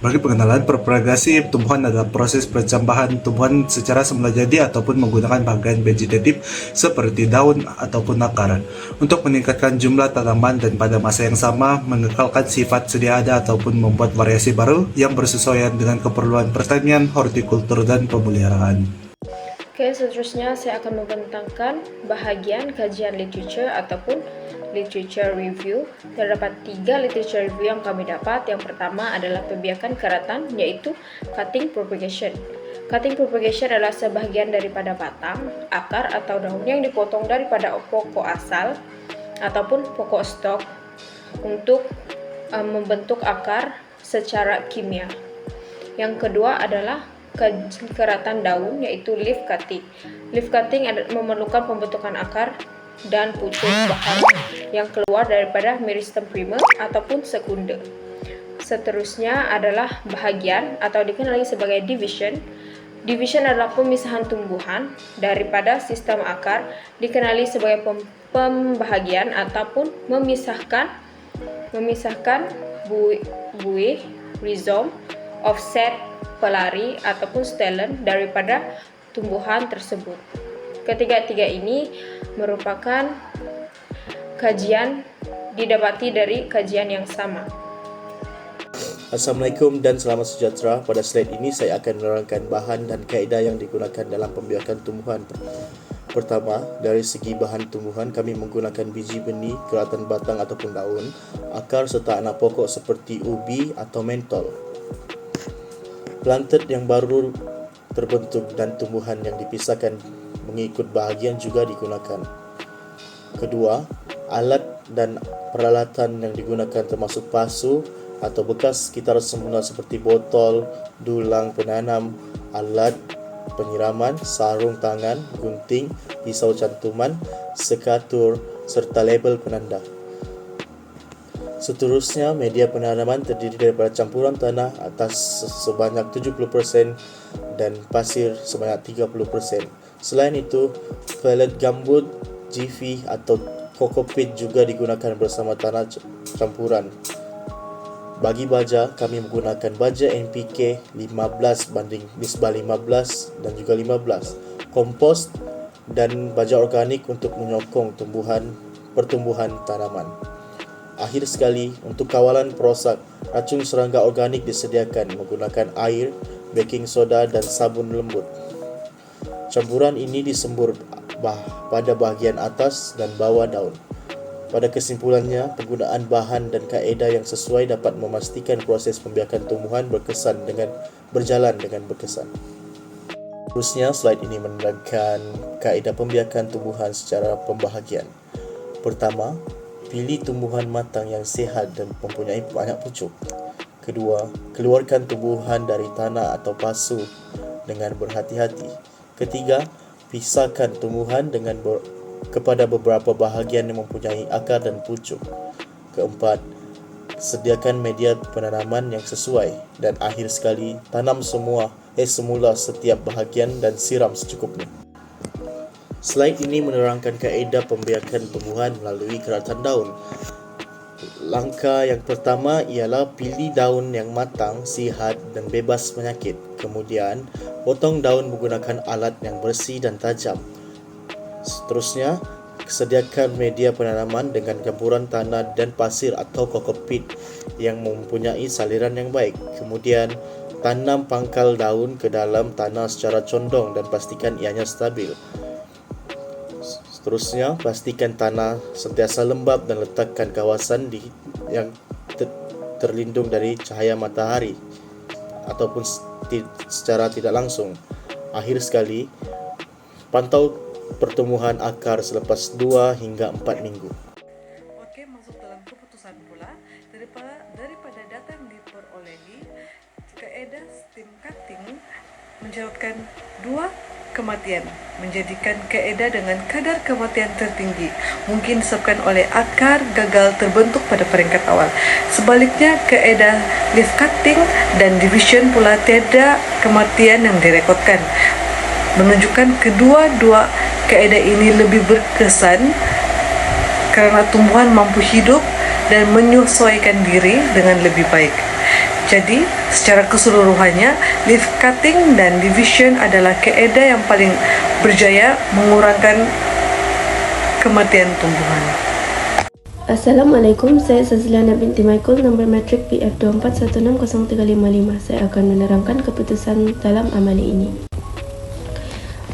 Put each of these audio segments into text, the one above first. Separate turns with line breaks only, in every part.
Bagi pengenalan, propagasi tumbuhan adalah proses percambahan tumbuhan secara semula jadi ataupun menggunakan bagian vegetatif seperti daun ataupun akar untuk meningkatkan jumlah tanaman dan pada masa yang sama mengekalkan sifat sedia ada ataupun membuat variasi baru yang bersesuaian dengan keperluan pertanian, hortikultur, dan pemeliharaan.
Oke, seterusnya saya akan membentangkan bahagian kajian literature ataupun literature review. Terdapat 3 literature review yang kami dapat. Yang pertama adalah pembiakan keratan, yaitu cutting propagation. Cutting propagation adalah sebahagian daripada batang, akar atau daun yang dipotong daripada pokok asal ataupun pokok stok untuk membentuk akar secara kimia. Yang kedua adalah keratan daun, yaitu leaf cutting. Leaf cutting memerlukan pembentukan akar dan pucuk bahan yang keluar daripada meristem primer ataupun sekunder. Seterusnya adalah bahagian atau dikenali sebagai division. Division adalah pemisahan tumbuhan daripada sistem akar, dikenali sebagai pembahagian ataupun memisahkan buih, rhizome, offset, pelari ataupun stelen daripada tumbuhan tersebut. Ketiga-tiga ini merupakan kajian didapati dari kajian yang sama.
Assalamualaikum dan selamat sejahtera. Pada slide ini saya akan menerangkan bahan dan kaedah yang digunakan dalam pembiakan tumbuhan. Pertama, dari segi bahan tumbuhan, kami menggunakan biji benih, keratan batang ataupun daun, akar serta anak pokok seperti ubi atau mentol. Planted yang baru terbentuk dan tumbuhan yang dipisahkan mengikut bahagian juga digunakan. Kedua, alat dan peralatan yang digunakan termasuk pasu atau bekas sekitar semula seperti botol, dulang penanam, alat penyiraman, sarung tangan, gunting, pisau cantuman, sekatur, serta label penanda. Seterusnya, media penanaman terdiri daripada campuran tanah atas sebanyak 70% dan pasir sebanyak 30%. Selain itu, pellet gambut, jiffy atau kokopit juga digunakan bersama tanah campuran. Bagi baja, kami menggunakan baja NPK 15 banding nisbah 15 dan juga 15, kompos dan baja organik untuk menyokong pertumbuhan tanaman. Akhir sekali, untuk kawalan perosak, racun serangga organik disediakan menggunakan air, baking soda dan sabun lembut. Campuran ini disembur pada bahagian atas dan bawah daun. Pada kesimpulannya, penggunaan bahan dan kaedah yang sesuai dapat memastikan proses pembiakan tumbuhan berjalan dengan berkesan. Terusnya, slide ini menerangkan kaedah pembiakan tumbuhan secara pembahagian. Pertama, pilih tumbuhan matang yang sihat dan mempunyai banyak pucuk. Kedua, keluarkan tumbuhan dari tanah atau pasu dengan berhati-hati. Ketiga, pisahkan tumbuhan kepada beberapa bahagian yang mempunyai akar dan pucuk. Keempat, sediakan media penanaman yang sesuai. Dan akhir sekali, tanam semula setiap bahagian dan siram secukupnya. Slide ini menerangkan kaedah pembiakan tumbuhan melalui keratan daun. Langkah yang pertama ialah pilih daun yang matang, sihat dan bebas penyakit. Kemudian, potong daun menggunakan alat yang bersih dan tajam. Seterusnya, sediakan media penanaman dengan campuran tanah dan pasir atau kokopit yang mempunyai saliran yang baik. Kemudian, tanam pangkal daun ke dalam tanah secara condong dan pastikan ianya stabil. Seterusnya, pastikan tanah sentiasa lembab dan letakkan kawasan yang terlindung dari cahaya matahari ataupun secara tidak langsung. Akhir sekali, pantau pertumbuhan akar selepas 2 hingga 4 minggu.
Oke, masuk dalam keputusan pula daripada data yang diperolehi, kaedah stem cutting mencatatkan 2 kematian, menjadikan kaedah dengan kadar kematian tertinggi mungkin disebabkan oleh akar gagal terbentuk pada peringkat awal. Sebaliknya, kaedah leaf cutting dan division pula tiada kematian yang direkodkan, menunjukkan kedua-dua kaedah ini lebih berkesan karena tumbuhan mampu hidup dan menyesuaikan diri dengan lebih baik. Jadi, secara keseluruhannya, leaf cutting dan division adalah kaedah yang paling berjaya mengurangkan kematian tumbuhan.
Assalamualaikum, saya Sazliana binti Michael, nombor matrik PF24160355. Saya akan menerangkan keputusan dalam amali ini.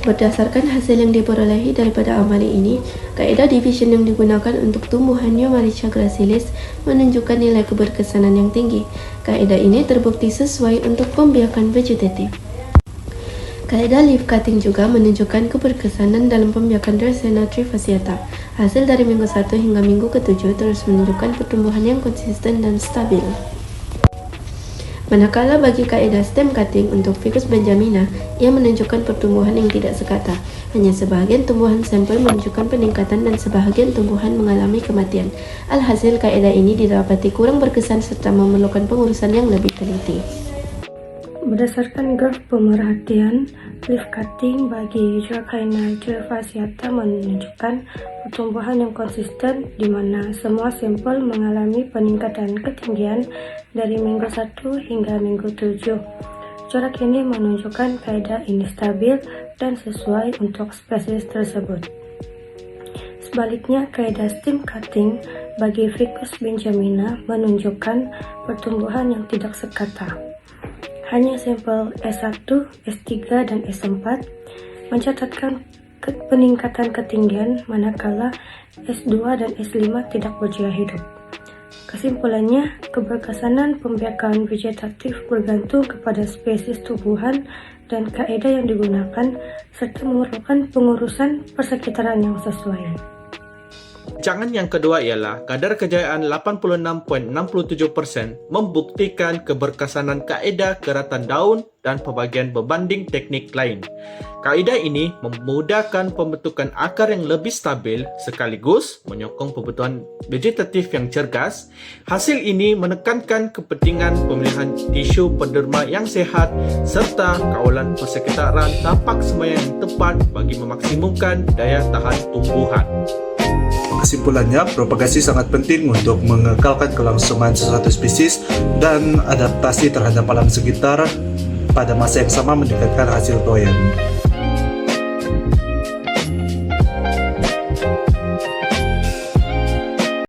Berdasarkan hasil yang diperolehi daripada amali ini, kaedah division yang digunakan untuk tumbuhan Neomyricha gracilis menunjukkan nilai keberkesanan yang tinggi. Kaedah ini terbukti sesuai untuk pembiakan vegetatif. Kaedah leaf cutting juga menunjukkan keberkesanan dalam pembiakan Dracaena trifasciata. Hasil dari minggu 1 hingga minggu ke-7 terus menunjukkan pertumbuhan yang konsisten dan stabil. Manakala bagi kaedah stem cutting untuk Ficus benjamina, ia menunjukkan pertumbuhan yang tidak sekata. Hanya sebahagian tumbuhan sampel menunjukkan peningkatan dan sebahagian tumbuhan mengalami kematian. Alhasil, kaedah ini didapati kurang berkesan serta memerlukan pengurusan yang lebih teliti. Berdasarkan graf pemerhatian, leaf cutting bagi Dracaena trifasciata menunjukkan pertumbuhan yang konsisten di mana semua sampel mengalami peningkatan ketinggian dari minggu 1 hingga minggu 7. Corak ini menunjukkan kaedah ini stabil dan sesuai untuk spesies tersebut. Sebaliknya, kaedah stem cutting bagi Ficus benjamina menunjukkan pertumbuhan yang tidak sekata. Hanya sampel S1, S3, dan S4 mencatatkan peningkatan ketinggian, manakala S2 dan S5 tidak berjaya hidup. Kesimpulannya, keberkesanan pembiakan vegetatif bergantung kepada spesies tumbuhan dan kaedah yang digunakan, serta memerlukan pengurusan persekitaran yang sesuai.
Rancangan yang kedua ialah kadar kejayaan 86.67% membuktikan keberkesanan kaedah keratan daun dan pembagian berbanding teknik lain. Kaedah ini memudahkan pembentukan akar yang lebih stabil sekaligus menyokong pembentukan vegetatif yang cergas. Hasil ini menekankan kepentingan pemilihan tisu penderma yang sehat serta kawalan persekitaran tapak sembahyang yang tepat bagi memaksimumkan daya tahan tumbuhan.
Kesimpulannya, propagasi sangat penting untuk mengekalkan kelangsungan sesuatu spesies dan adaptasi terhadap alam sekitar pada masa yang sama meningkatkan hasil toyan.